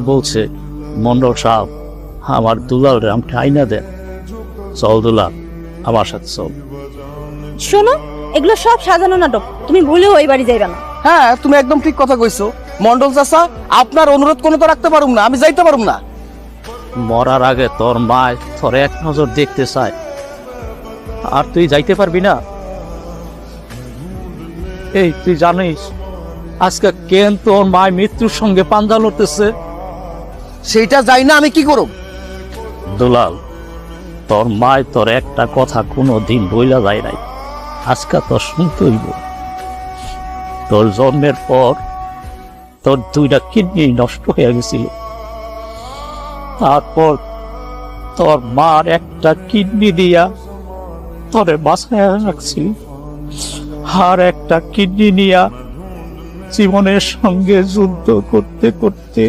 বলছে, মন্ডল সাহেব আমার দুলাল রাম আইনা দেন। চল দুলাল, আমার সাথে চল। শোনো, এগুলো সব সাজানো নাটক, তুমি ভুলেও ওই বাড়ি যাইবা না। হ্যাঁ, তুমি একদম ঠিক কথা কইছো মন্ডল চাচা। আপনার অনুরোধ কোনো তো রাখতে পারুম না, আমি যাইতে পারুম না। মরার আগে তোর মা তোর এক নজর দেখতে চায়, আর তুই যাইতে পারবি না? এই তুই জানিস আজকে কেন তোর মায় মৃত্যুর সঙ্গে পাঞ্জা লড়তেছে? সেইটা যাই না আমি কি করব? দুলাল, তোর মায় তোর একটা কথা কোনো দিন বইলা যায় নাই, আজকে তোর শুনতে হইব। তোর জন্মের পর তোর দুইটা কিডনি নষ্ট হয়ে গেছিল, তারপর তোর মার একটা কিডনি দিয়া তোরে বাঁচায় রাখছিল, আর একটা কিডনি নিয়া জীবনের সঙ্গে যুদ্ধ করতে করতে